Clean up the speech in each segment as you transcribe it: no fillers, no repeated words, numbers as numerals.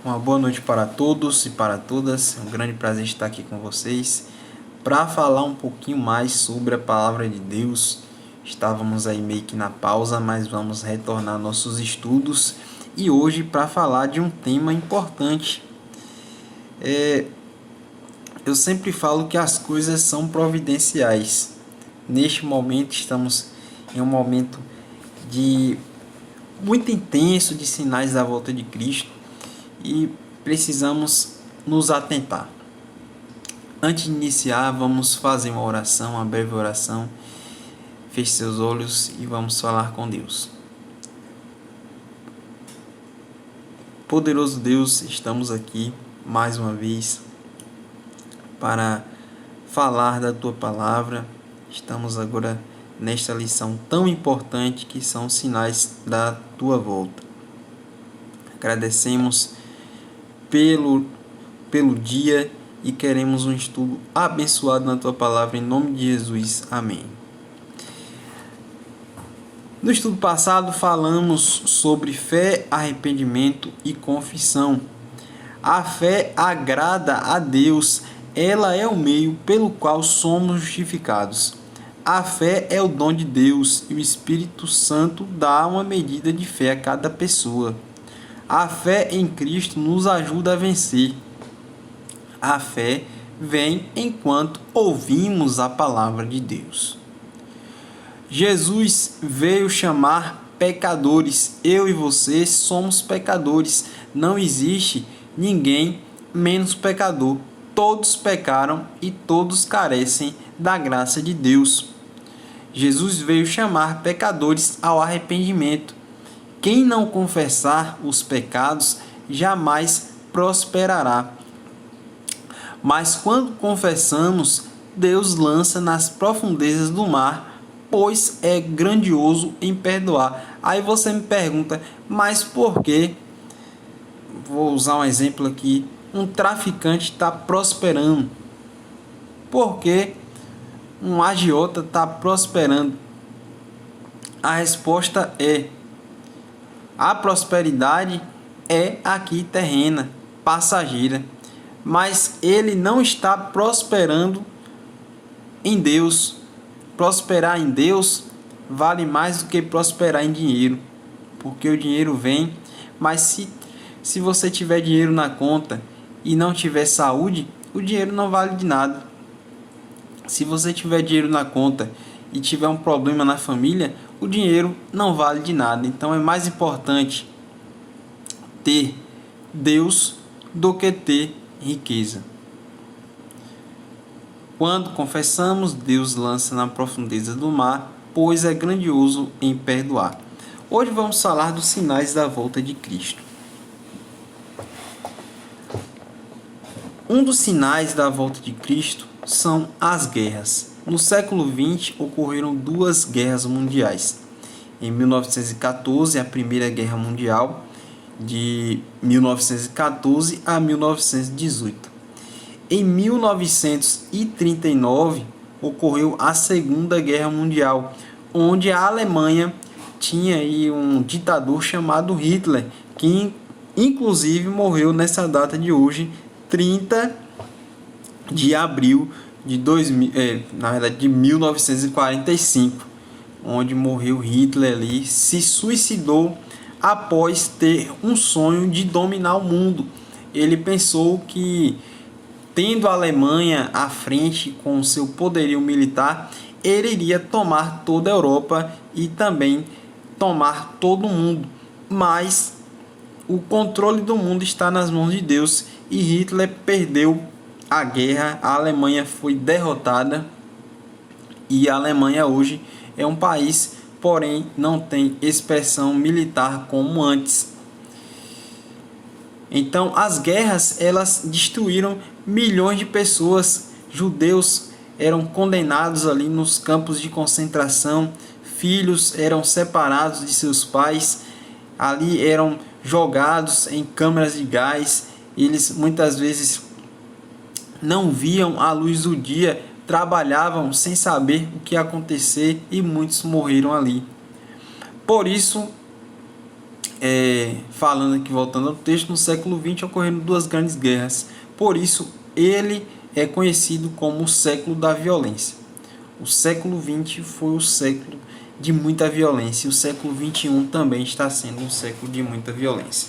Uma boa noite para todos e para todas. É um grande prazer estar aqui com vocês para falar um pouquinho mais sobre a palavra de Deus. Estávamos aí meio que na pausa, mas vamos retornar nossos estudos e hoje para falar de um tema importante. Eu sempre falo que as coisas são providenciais. Neste momento estamos em um momento de muito intenso de sinais da volta de Cristo e precisamos nos atentar. Antes de iniciar, vamos fazer uma oração, uma breve oração. Feche seus olhos e vamos falar com Deus. Poderoso Deus, estamos aqui mais uma vez para falar da Tua Palavra. Estamos agora nesta lição tão importante que são os sinais da Tua volta. Agradecemos pelo dia e queremos um estudo abençoado na Tua Palavra, em nome de Jesus. Amém. No estudo passado falamos sobre fé, arrependimento e confissão. A fé agrada a Deus, ela é o meio pelo qual somos justificados. A fé é o dom de Deus e o Espírito Santo dá uma medida de fé a cada pessoa. A fé em Cristo nos ajuda a vencer. A fé vem enquanto ouvimos a palavra de Deus. Jesus veio chamar pecadores. Eu e você somos pecadores. Não existe ninguém menos pecador. Todos pecaram e todos carecem da graça de Deus. Jesus veio chamar pecadores ao arrependimento. Quem não confessar os pecados jamais prosperará. Mas quando confessamos, Deus lança nas profundezas do mar, pois é grandioso em perdoar. Aí você me pergunta, mas por que? Vou usar um exemplo aqui. Um traficante está prosperando. Por que um agiota está prosperando? A resposta é: a prosperidade é aqui terrena, passageira, mas ele não está prosperando em Deus. Prosperar em Deus vale mais do que prosperar em dinheiro, porque o dinheiro vem, mas se você tiver dinheiro na conta e não tiver saúde, o dinheiro não vale de nada. Se você tiver dinheiro na conta e tiver um problema na família, o dinheiro não vale de nada. Então é mais importante ter Deus do que ter riqueza. Quando confessamos, Deus lança na profundeza do mar, pois é grandioso em perdoar. Hoje vamos falar dos sinais da volta de Cristo. Um dos sinais da volta de Cristo são as guerras. No século XX ocorreram duas guerras mundiais. Em 1914, a Primeira Guerra Mundial, de 1914 a 1918. Em 1939, ocorreu a Segunda Guerra Mundial, onde a Alemanha tinha aí um ditador chamado Hitler, que inclusive morreu nessa data de hoje, 30 de abril de 1945, onde morreu Hitler ali, se suicidou após ter um sonho de dominar o mundo. Ele pensou que, tendo a Alemanha à frente com seu poderio militar, ele iria tomar toda a Europa e também tomar todo o mundo. Mas o controle do mundo está nas mãos de Deus e Hitler perdeu a guerra, a Alemanha foi derrotada e a Alemanha hoje é um país, porém não tem expressão militar como antes. Então as guerras, elas destruíram milhões de pessoas. Judeus eram condenados ali nos campos de concentração, filhos eram separados de seus pais, ali eram jogados em câmaras de gás, eles muitas vezes não viam a luz do dia, trabalhavam sem saber o que ia acontecer e muitos morreram ali. Por isso, falando aqui, voltando ao texto, no século XX ocorreram duas grandes guerras. Por isso, ele é conhecido como o século da violência. O século XX foi o século de muita violência. E o século XXI também está sendo um século de muita violência.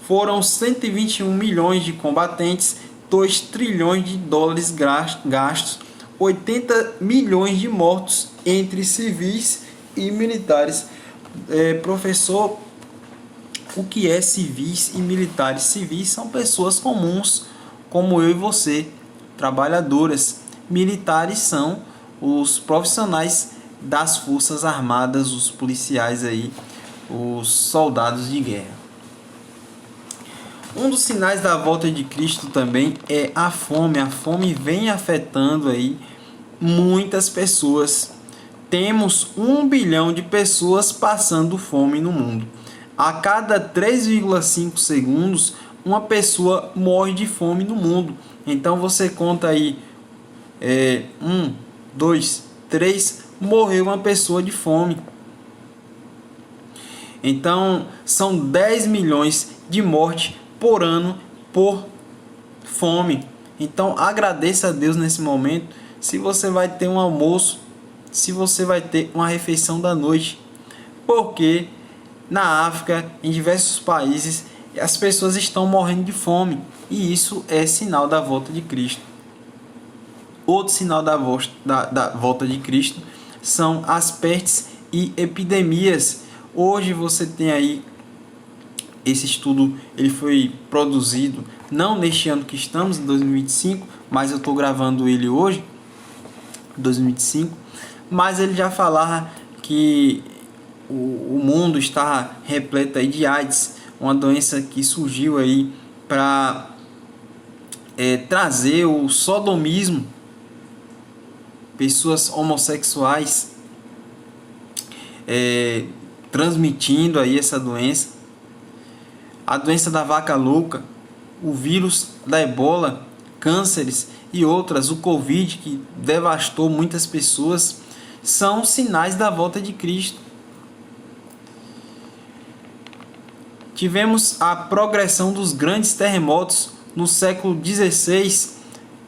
Foram 121 milhões de combatentes, 2 trilhões de dólares gastos, 80 milhões de mortos entre civis e militares. Professor, o que é civis e militares? Civis são pessoas comuns, como eu e você, trabalhadoras. Militares são os profissionais das forças armadas, os policiais aí, os soldados de guerra. Um dos sinais da volta de Cristo também é a fome. A fome vem afetando aí muitas pessoas. Temos 1 bilhão de pessoas passando fome no mundo. A cada 3,5 segundos, uma pessoa morre de fome no mundo. Então você conta aí, 1, 2, 3, morreu uma pessoa de fome. Então são 10 milhões de mortes por ano por fome. Então agradeça a Deus nesse momento se você vai ter um almoço, se você vai ter uma refeição da noite, porque na África, em diversos países, as pessoas estão morrendo de fome, e isso é sinal da volta de Cristo. Outro sinal da volta de Cristo são as pestes e epidemias. Hoje você tem aí, esse estudo ele foi produzido não neste ano que estamos, em 2025, mas eu estou gravando ele hoje, 2025, mas ele já falava que o mundo está repleto aí de AIDS, uma doença que surgiu aí para trazer o sodomismo, pessoas homossexuais transmitindo aí essa doença. A doença da vaca louca, o vírus da ebola, cânceres e outras, o Covid, que devastou muitas pessoas, são sinais da volta de Cristo. Tivemos a progressão dos grandes terremotos no século XVI,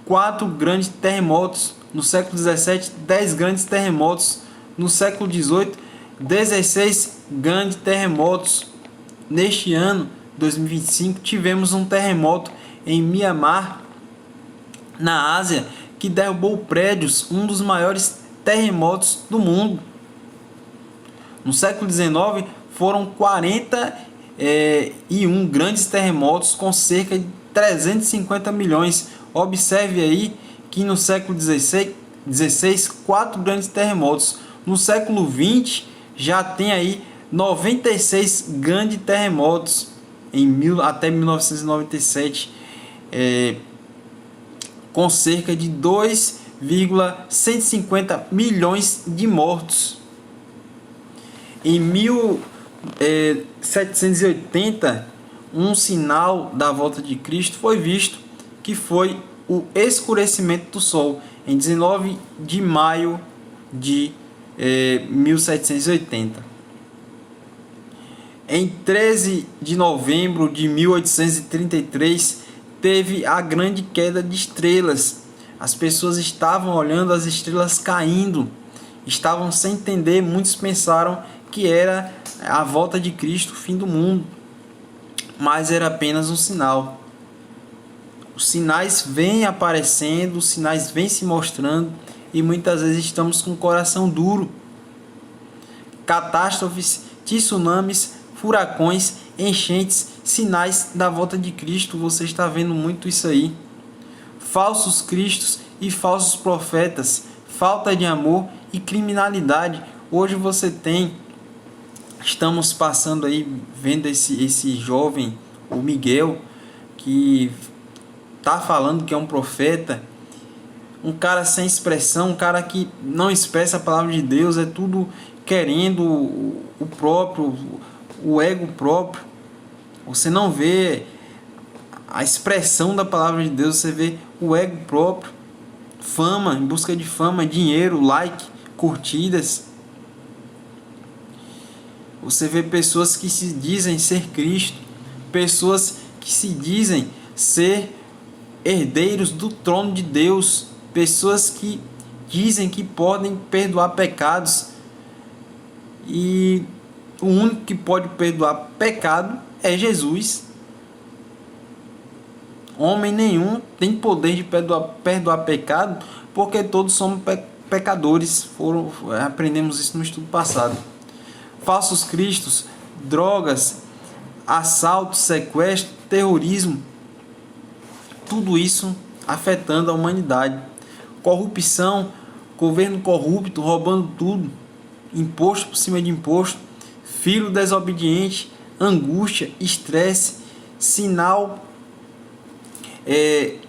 4 grandes terremotos, no século XVII, 10 grandes terremotos, no século XVIII, 16 grandes terremotos. Neste ano, 2025, tivemos um terremoto em Mianmar, na Ásia, que derrubou prédios, um dos maiores terremotos do mundo. No século XIX, foram 41 grandes terremotos com cerca de 350 milhões. Observe aí que no século XVI, 4 grandes terremotos. No século XX, já tem aí 96 grandes terremotos até 1997, com cerca de 2,150 milhões de mortos. Em 1780, um sinal da volta de Cristo foi visto, que foi o escurecimento do Sol, em 19 de maio de 1780. Em 13 de novembro de 1833, teve a grande queda de estrelas. As pessoas estavam olhando as estrelas caindo, estavam sem entender. Muitos pensaram que era a volta de Cristo, o fim do mundo, mas era apenas um sinal. Os sinais vêm aparecendo, os sinais vêm se mostrando, e muitas vezes estamos com o coração duro. Catástrofes, tsunamis, furacões, enchentes, sinais da volta de Cristo. Você está vendo muito isso aí. Falsos cristos e falsos profetas, falta de amor e criminalidade. Hoje você tem, estamos passando aí, vendo esse jovem, o Miguel, que está falando que é um profeta, um cara sem expressão, um cara que não expressa a palavra de Deus, é tudo querendo o próprio, o ego próprio. Você não vê a expressão da palavra de Deus, você vê o ego próprio, fama, em busca de fama, dinheiro, like, curtidas. Você vê pessoas que se dizem ser Cristo, pessoas que se dizem ser herdeiros do trono de Deus, pessoas que dizem que podem perdoar pecados, e o único que pode perdoar pecado é Jesus. Homem nenhum tem poder de perdoar pecado, porque todos somos pecadores. Aprendemos isso no estudo passado. Falsos cristos, drogas, assalto, sequestro, terrorismo, tudo isso afetando a humanidade. Corrupção, governo corrupto, roubando tudo, imposto por cima de imposto, filho desobediente, angústia, estresse, sinal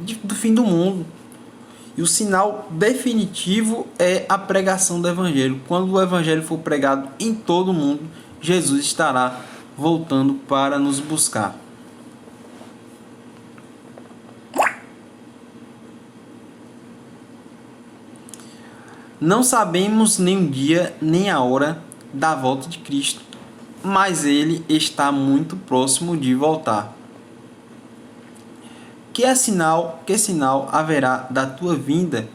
do fim do mundo. E o sinal definitivo é a pregação do Evangelho. Quando o Evangelho for pregado em todo o mundo, Jesus estará voltando para nos buscar. Não sabemos nem o dia nem a hora da volta de Cristo, mas Ele está muito próximo de voltar. Que sinal haverá da tua vinda?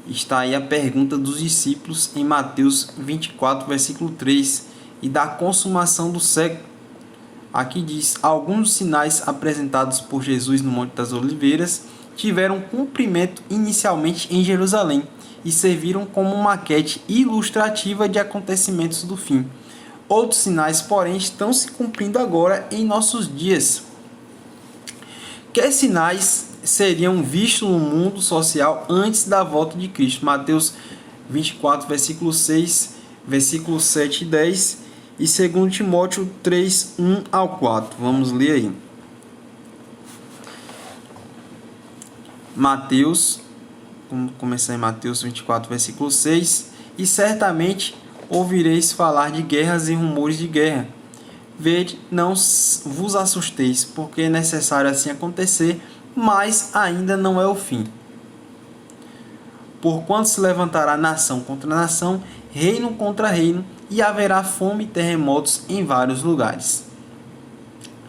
Está aí a pergunta dos discípulos em Mateus 24, versículo 3, e da consumação do século. Aqui diz: alguns dos sinais apresentados por Jesus no Monte das Oliveiras tiveram cumprimento inicialmente em Jerusalém e serviram como maquete ilustrativa de acontecimentos do fim. Outros sinais, porém, estão se cumprindo agora em nossos dias. Que sinais seriam vistos no mundo social antes da volta de Cristo? Mateus 24, versículo 6, versículos 7 e 10 e 2 Timóteo 3, 1 ao 4. Vamos ler aí. Vamos começar em Mateus 24, versículo 6. E certamente ouvireis falar de guerras e rumores de guerra. Vede, não vos assusteis, porque é necessário assim acontecer, mas ainda não é o fim. Porquanto se levantará nação contra nação, reino contra reino, e haverá fome e terremotos em vários lugares.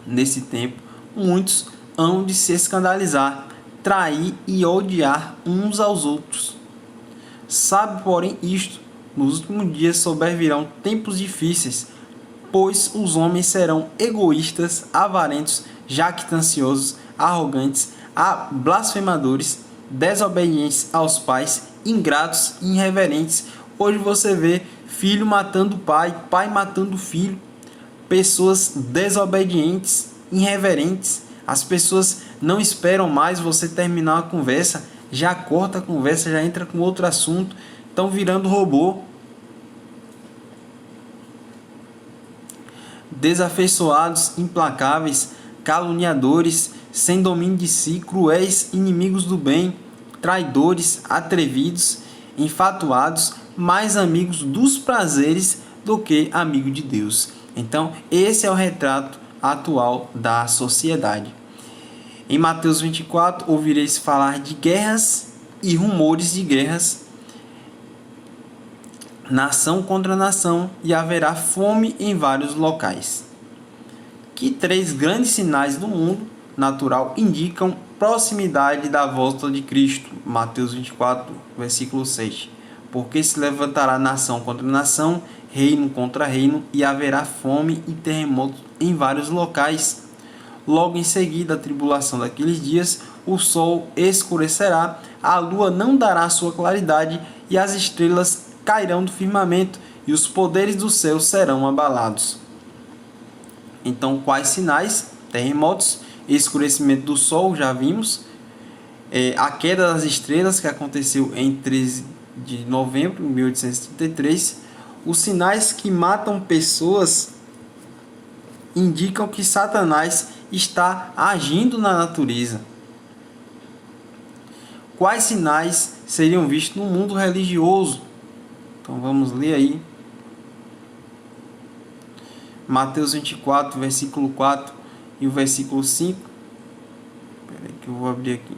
Nesse tempo, muitos hão de se escandalizar, trair e odiar uns aos outros. Sabe, porém, isto: nos últimos dias sobrevirão tempos difíceis, pois os homens serão egoístas, avarentos, jactanciosos, arrogantes, blasfemadores, desobedientes aos pais, ingratos e irreverentes. Hoje você vê filho matando pai, pai matando filho, pessoas desobedientes, irreverentes. As pessoas não esperam mais você terminar uma conversa, já corta a conversa, já entra com outro assunto, estão virando robô. Desafeiçoados, implacáveis, caluniadores, sem domínio de si, cruéis, inimigos do bem, traidores, atrevidos, enfatuados, mais amigos dos prazeres do que amigo de Deus. Então, esse é o retrato atual da sociedade. Em Mateus 24, ouvireis falar de guerras e rumores de guerras, nação contra nação, e haverá fome em vários locais. Que três grandes sinais do mundo natural indicam proximidade da volta de Cristo. Mateus 24, versículo 6. Porque se levantará nação contra nação, reino contra reino, e haverá fome e terremotos em vários locais. Logo em seguida, a tribulação daqueles dias, o sol escurecerá, a lua não dará sua claridade, e as estrelas cairão do firmamento, e os poderes do céu serão abalados. Então, quais sinais? Terremotos, escurecimento do sol, já vimos. A queda das estrelas, que aconteceu em 13 de novembro de 1833. Os sinais que matam pessoas indicam que Satanás está agindo na natureza. Quais sinais seriam vistos no mundo religioso? Então vamos ler aí. Mateus 24, versículo 4 e o versículo 5. Espera aí que eu vou abrir aqui.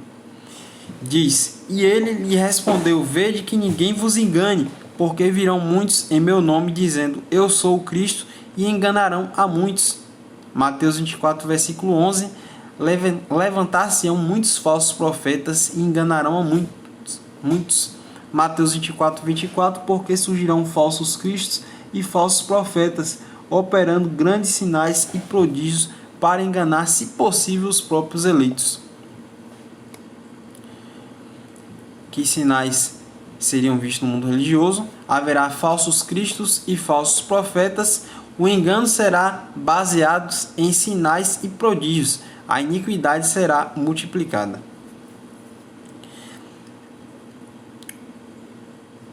Diz: e ele lhe respondeu: vede que ninguém vos engane, porque virão muitos em meu nome dizendo, eu sou o Cristo, e enganarão a muitos. Mateus 24, versículo 11, levantar-se-ão muitos falsos profetas e enganarão a muitos. Mateus 24, 24, porque surgirão falsos cristos e falsos profetas, operando grandes sinais e prodígios para enganar, se possível, os próprios eleitos. Que sinais seriam vistos no mundo religioso? Haverá falsos cristos e falsos profetas. O engano será baseado em sinais e prodígios. A iniquidade será multiplicada.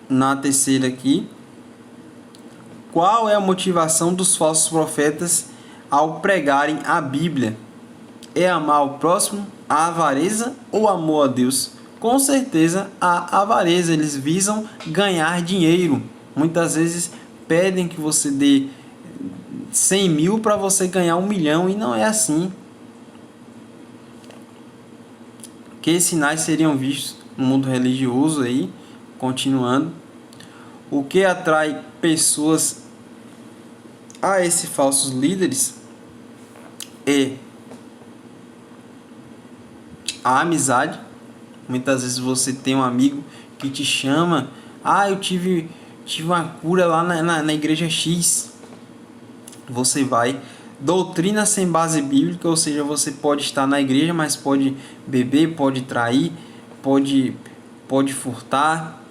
Na terceira aqui, qual é a motivação dos falsos profetas ao pregarem a Bíblia? É amar o próximo, a avareza ou amor a Deus? Com certeza a avareza. Eles visam ganhar dinheiro. Muitas vezes pedem que você dê 100 mil para você ganhar 1 milhão, e não é assim. Que sinais seriam vistos no mundo religioso aí? Continuando, o que atrai pessoas a esses falsos líderes é a amizade. Muitas vezes você tem um amigo que te chama, eu tive uma cura lá na igreja X. Você vai. Doutrina sem base bíblica, ou seja, você pode estar na igreja, mas pode beber, pode trair, pode furtar,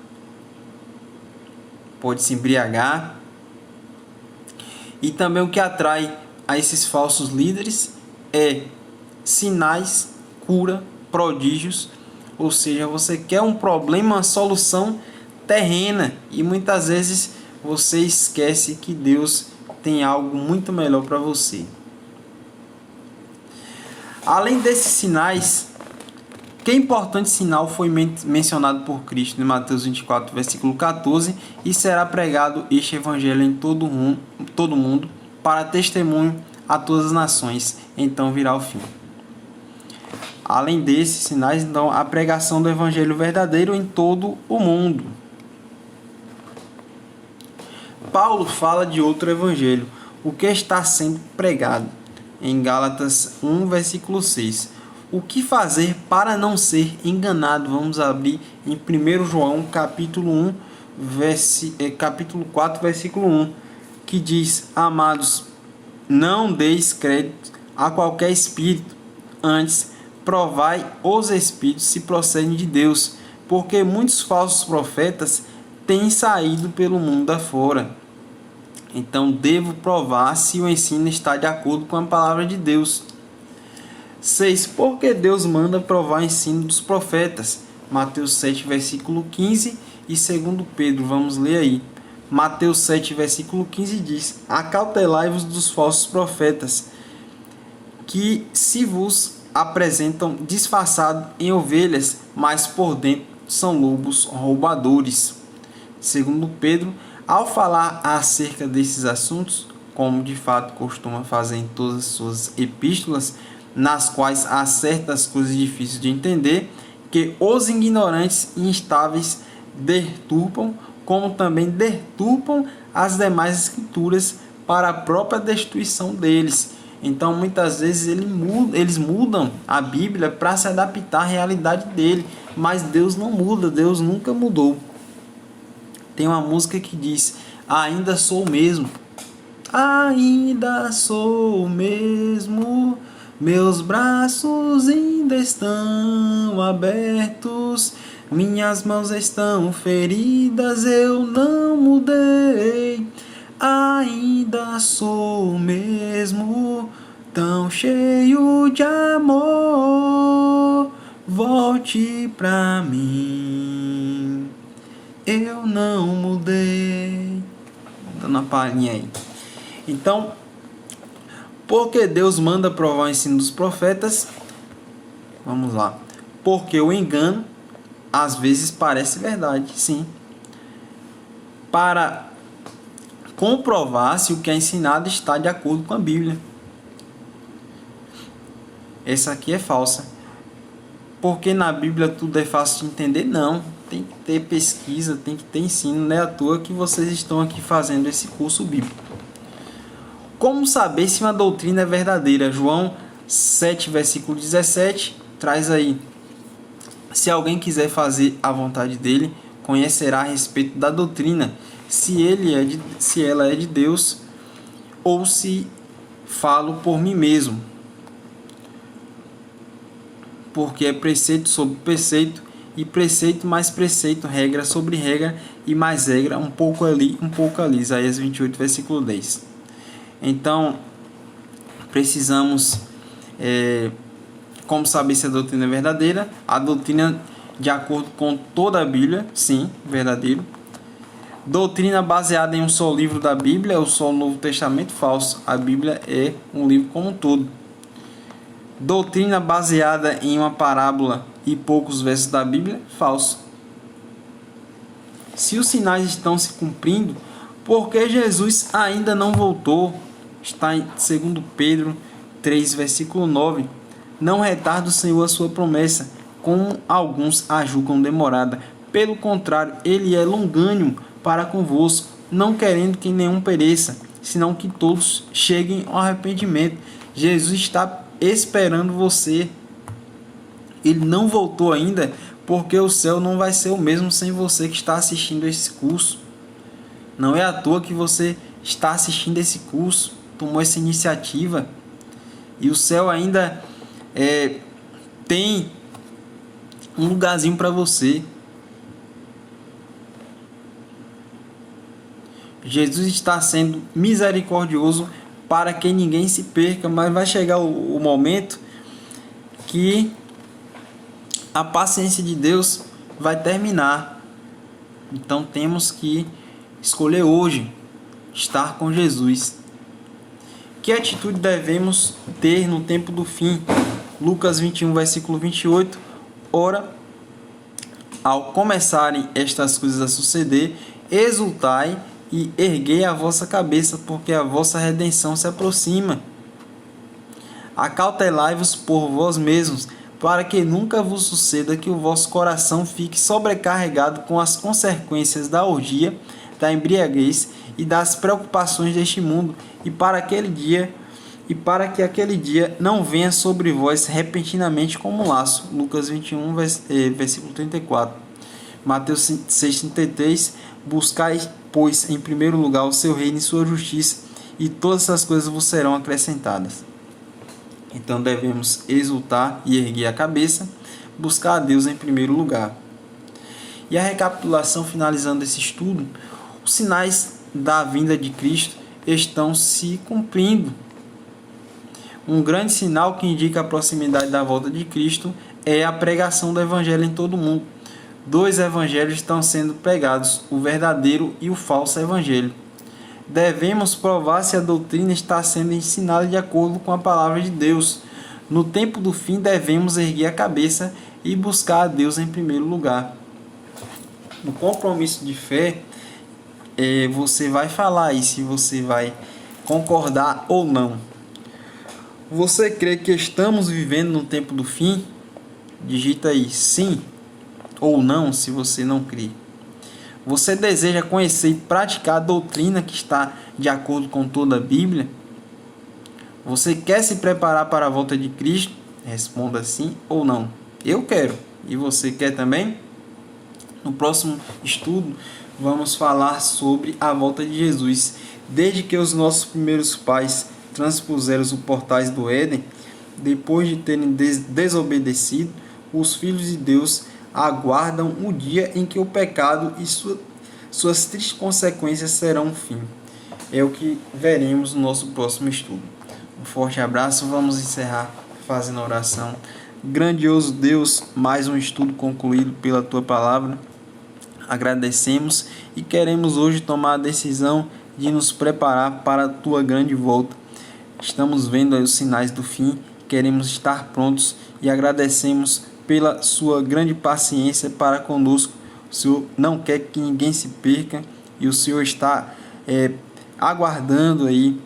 pode se embriagar. E também o que atrai a esses falsos líderes é sinais, cura, prodígios. Ou seja, você quer um problema, uma solução terrena, e muitas vezes você esquece que Deus tem algo muito melhor para você. Além desses sinais, que importante sinal foi mencionado por Cristo em Mateus 24, versículo 14, e será pregado este evangelho em todo mundo para testemunho a todas as nações, então virá o fim. Além desses sinais, então, a pregação do evangelho verdadeiro em todo o mundo. Paulo fala de outro evangelho, o que está sendo pregado, em Gálatas 1, versículo 6. O que fazer para não ser enganado? Vamos abrir em 1 João, capítulo 4, versículo 1, que diz, amados, não deis crédito a qualquer espírito, antes provai os espíritos se procedem de Deus, porque muitos falsos profetas têm saído pelo mundo afora. Então devo provar se o ensino está de acordo com a palavra de Deus. 6. Porque Deus manda provar o ensino dos profetas. Mateus 7, versículo 15 e 2 Pedro, vamos ler aí. Mateus 7, versículo 15 diz, acautelai-vos dos falsos profetas, que se vos apresentam disfarçados em ovelhas, mas por dentro são lobos roubadores. Segundo Pedro, ao falar acerca desses assuntos, como de fato costuma fazer em todas as suas epístolas, nas quais há certas coisas difíceis de entender, que os ignorantes e instáveis deturpam, como também deturpam as demais escrituras para a própria destruição deles. Então, muitas vezes eles mudam a Bíblia para se adaptar à realidade dele, mas Deus não muda, Deus nunca mudou. Tem uma música que diz, ainda sou o mesmo. Ainda sou o mesmo, meus braços ainda estão abertos, minhas mãos estão feridas, eu não mudei. Ainda sou o mesmo, tão cheio de amor, volte pra mim, eu não mudei. Dando uma palhinha aí. Então, porque Deus manda provar o ensino dos profetas? Vamos lá. Porque o engano às vezes parece verdade, sim. Para comprovar se o que é ensinado está de acordo com a Bíblia. Essa aqui é falsa. Porque na Bíblia tudo é fácil de entender? Não. tem que ter pesquisa, tem que ter ensino, não é à toa que vocês estão aqui fazendo esse curso bíblico. Como saber se uma doutrina é verdadeira? João 7, versículo 17, traz aí: se alguém quiser fazer a vontade dele, conhecerá a respeito da doutrina, se ela é de Deus, ou se falo por mim mesmo. Porque é preceito sobre preceito, e preceito mais preceito, regra sobre regra, e mais regra, um pouco ali, um pouco ali. Isaías 28, versículo 10. Então, precisamos, como saber se a doutrina é verdadeira? A doutrina, de acordo com toda a Bíblia, sim, verdadeiro. Doutrina baseada em um só livro da Bíblia, ou só o Novo Testamento, falso. A Bíblia é um livro como um todo. Doutrina baseada em uma parábola e poucos versos da Bíblia, falso. Se os sinais estão se cumprindo, por que Jesus ainda não voltou? Está em 2 Pedro 3, versículo 9. Não retarda o Senhor a sua promessa, como alguns a julgam demorada. Pelo contrário, ele é longânimo para convosco, não querendo que nenhum pereça, senão que todos cheguem ao arrependimento. Jesus está esperando você. Ele não voltou ainda, porque o céu não vai ser o mesmo sem você que está assistindo esse curso. Não é à toa que você está assistindo esse curso, tomou essa iniciativa, e o céu ainda tem um lugarzinho para você. Jesus está sendo misericordioso para que ninguém se perca, mas vai chegar o momento que a paciência de Deus vai terminar. Então temos que escolher hoje estar com Jesus. Que atitude devemos ter no tempo do fim? Lucas 21, versículo 28. Ora, ao começarem estas coisas a suceder, exultai e erguei a vossa cabeça, porque a vossa redenção se aproxima. Acautelai-vos por vós mesmos, para que nunca vos suceda que o vosso coração fique sobrecarregado com as consequências da orgia, da embriaguez e das preocupações deste mundo, e para que aquele dia não venha sobre vós repentinamente como um laço. Lucas 21, versículo 34. Mateus 6,33. Buscai, pois, em primeiro lugar o seu reino e sua justiça, e todas essas coisas vos serão acrescentadas. Então devemos exultar e erguer a cabeça, buscar a Deus em primeiro lugar. E a recapitulação, finalizando esse estudo: os sinais da vinda de Cristo estão se cumprindo. Um grande sinal que indica a proximidade da volta de Cristo é a pregação do Evangelho em todo o mundo. 2 evangelhos estão sendo pregados, o verdadeiro e o falso evangelho. Devemos provar se a doutrina está sendo ensinada de acordo com a palavra de Deus. No tempo do fim, devemos erguer a cabeça e buscar a Deus em primeiro lugar. No compromisso de fé, você vai falar aí se você vai concordar ou não. Você crê que estamos vivendo no tempo do fim? Digita aí sim ou não, se você não crê. Você deseja conhecer e praticar a doutrina que está de acordo com toda a Bíblia? Você quer se preparar para a volta de Cristo? Responda sim ou não. Eu quero. E você quer também? No próximo estudo, vamos falar sobre a volta de Jesus. Desde que os nossos primeiros pais transpuseram os portais do Éden, depois de terem desobedecido, os filhos de Deus aguardam o dia em que o pecado e suas tristes consequências serão o fim. É o que veremos no nosso próximo estudo. Um forte abraço, vamos encerrar fazendo a oração. Grandioso Deus, mais um estudo concluído pela Tua Palavra. Agradecemos e queremos hoje tomar a decisão de nos preparar para a Tua grande volta. Estamos vendo aí os sinais do fim, queremos estar prontos e agradecemos pela sua grande paciência para conosco. O Senhor não quer que ninguém se perca e o Senhor está aguardando aí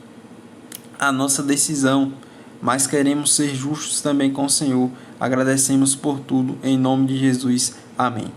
a nossa decisão, mas queremos ser justos também com o Senhor. Agradecemos por tudo, em nome de Jesus. Amém.